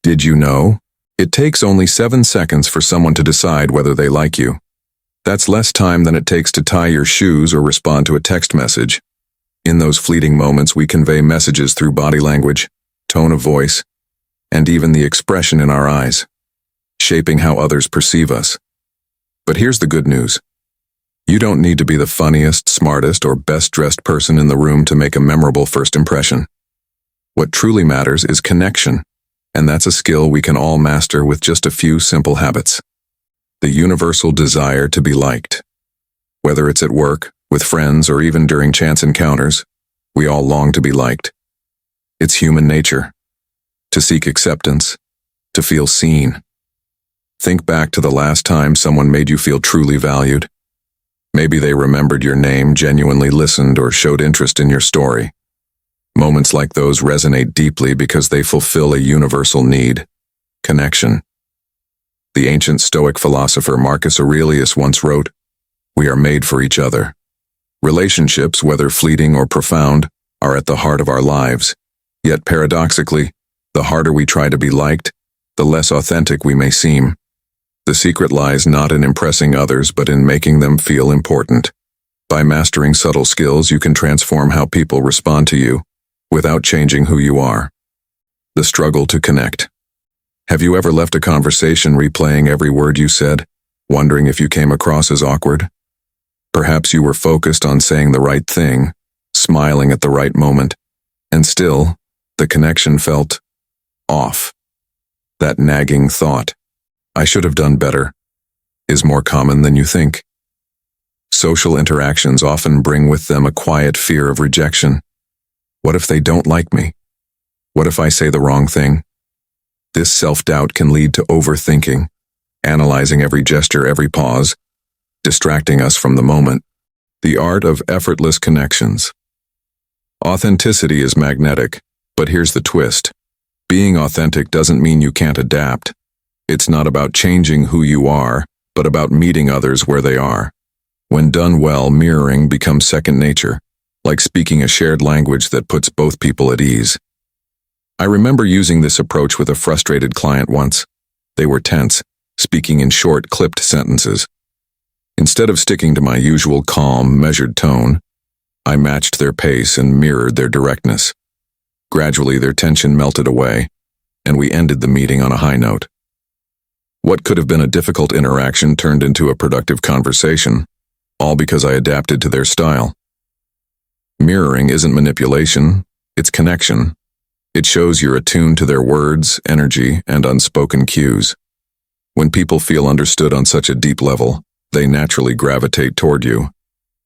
Did you know? It takes only 7 seconds for someone to decide whether they like you. That's less time than it takes to tie your shoes or respond to a text message. In those fleeting moments, we convey messages through body language, tone of voice, and even the expression in our eyes, shaping how others perceive us. But here's the good news. You don't need to be the funniest, smartest, or best-dressed person in the room to make a memorable first impression. What truly matters is connection, and that's a skill we can all master with just a few simple habits. The universal desire to be liked. Whether it's at work, with friends, or even during chance encounters, we all long to be liked. It's human nature. To seek acceptance, to feel seen. Think back to the last time someone made you feel truly valued. Maybe they remembered your name, genuinely listened, or showed interest in your story. Moments like those resonate deeply because they fulfill a universal need: connection. The ancient Stoic philosopher Marcus Aurelius once wrote, "We are made for each other." Relationships, whether fleeting or profound, are at the heart of our lives. Yet paradoxically, the harder we try to be liked, the less authentic we may seem. The secret lies not in impressing others, but in making them feel important. By mastering subtle skills, you can transform how people respond to you, without changing who you are. The struggle to connect. Have you ever left a conversation replaying every word you said, wondering if you came across as awkward? Perhaps you were focused on saying the right thing, smiling at the right moment, and still, the connection felt off. That nagging thought, "I should have done better," is more common than you think. Social interactions often bring with them a quiet fear of rejection. What if they don't like me? What if I say the wrong thing? This self-doubt can lead to overthinking, analyzing every gesture, every pause, distracting us from the moment. The art of effortless connections. Authenticity is magnetic, but here's the twist. Being authentic doesn't mean you can't adapt. It's not about changing who you are, but about meeting others where they are. When done well, mirroring becomes second nature, like speaking a shared language that puts both people at ease. I remember using this approach with a frustrated client once. They were tense, speaking in short, clipped sentences. Instead of sticking to my usual calm, measured tone, I matched their pace and mirrored their directness. Gradually, their tension melted away, and we ended the meeting on a high note. What could have been a difficult interaction turned into a productive conversation, all because I adapted to their style. Mirroring isn't manipulation, it's connection. It shows you're attuned to their words, energy, and unspoken cues. When people feel understood on such a deep level, they naturally gravitate toward you.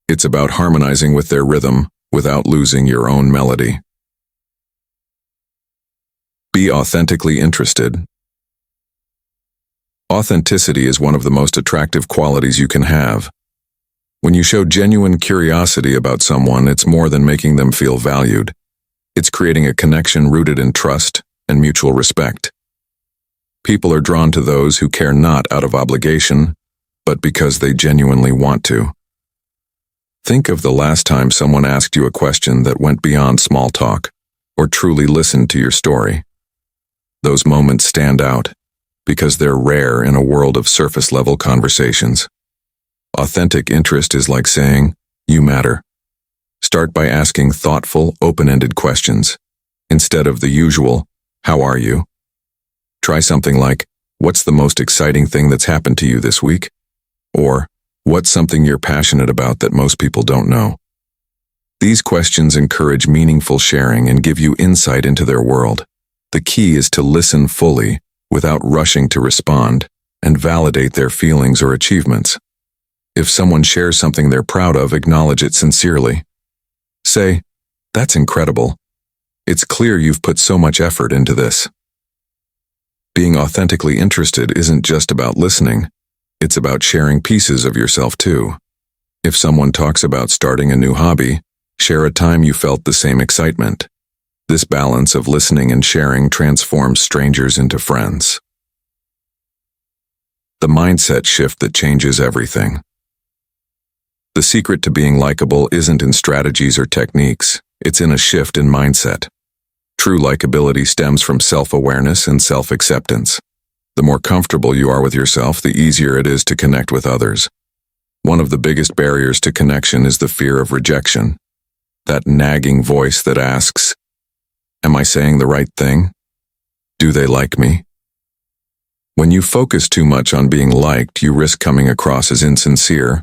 It's about harmonizing with their rhythm without losing your own melody. Be authentically interested. Authenticity is one of the most attractive qualities you can have. When you show genuine curiosity about someone, it's more than making them feel valued. It's creating a connection rooted in trust and mutual respect. People are drawn to those who care not out of obligation, but because they genuinely want to. Think of the last time someone asked you a question that went beyond small talk, or truly listened to your story. Those moments stand out, because they're rare in a world of surface-level conversations. Authentic interest is like saying, "You matter." Start by asking thoughtful, open-ended questions, instead of the usual, "How are you?" Try something like, "What's the most exciting thing that's happened to you this week?" Or, "What's something you're passionate about that most people don't know?" These questions encourage meaningful sharing and give you insight into their world. The key is to listen fully, without rushing to respond, and validate their feelings or achievements. If someone shares something they're proud of, acknowledge it sincerely. Say, "That's incredible. It's clear you've put so much effort into this." Being authentically interested isn't just about listening, it's about sharing pieces of yourself too. If someone talks about starting a new hobby, share a time you felt the same excitement. This balance of listening and sharing transforms strangers into friends. The mindset shift that changes everything. The secret to being likable isn't in strategies or techniques, it's in a shift in mindset. True likability stems from self-awareness and self-acceptance. The more comfortable you are with yourself, the easier it is to connect with others. One of the biggest barriers to connection is the fear of rejection. That nagging voice that asks, "Am I saying the right thing? Do they like me?" When you focus too much on being liked, you risk coming across as insincere.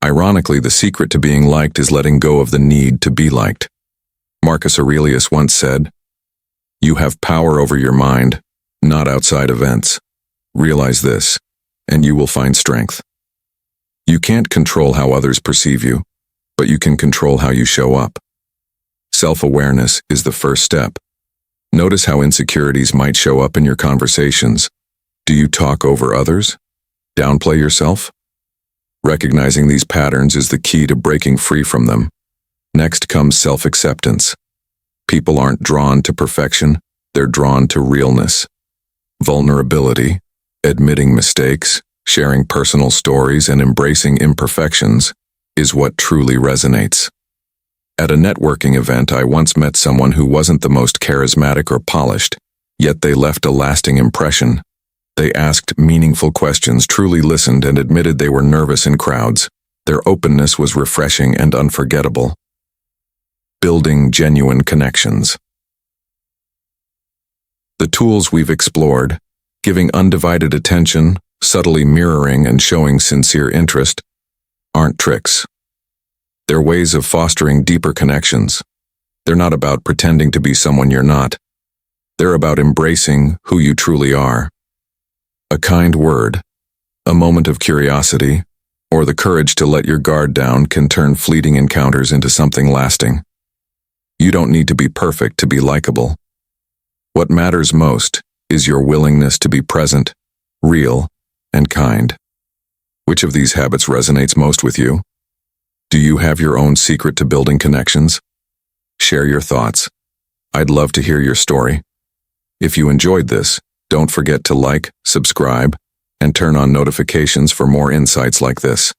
Ironically, the secret to being liked is letting go of the need to be liked. Marcus Aurelius once said, "You have power over your mind, not outside events. Realize this, and you will find strength." You can't control how others perceive you, but you can control how you show up. Self-awareness is the first step. Notice how insecurities might show up in your conversations. Do you talk over others? Downplay yourself? Recognizing these patterns is the key to breaking free from them. Next comes self-acceptance. People aren't drawn to perfection, they're drawn to realness. Vulnerability, admitting mistakes, sharing personal stories, and embracing imperfections is what truly resonates. At a networking event, I once met someone who wasn't the most charismatic or polished, yet they left a lasting impression. They asked meaningful questions, truly listened, and admitted they were nervous in crowds. Their openness was refreshing and unforgettable. Building genuine connections. The tools we've explored, giving undivided attention, subtly mirroring, and showing sincere interest, aren't tricks. They're ways of fostering deeper connections. They're not about pretending to be someone you're not. They're about embracing who you truly are. A kind word, a moment of curiosity, or the courage to let your guard down can turn fleeting encounters into something lasting. You don't need to be perfect to be likable. What matters most is your willingness to be present, real, and kind. Which of these habits resonates most with you? Do you have your own secret to building connections? Share your thoughts. I'd love to hear your story. If you enjoyed this, don't forget to like, subscribe, and turn on notifications for more insights like this.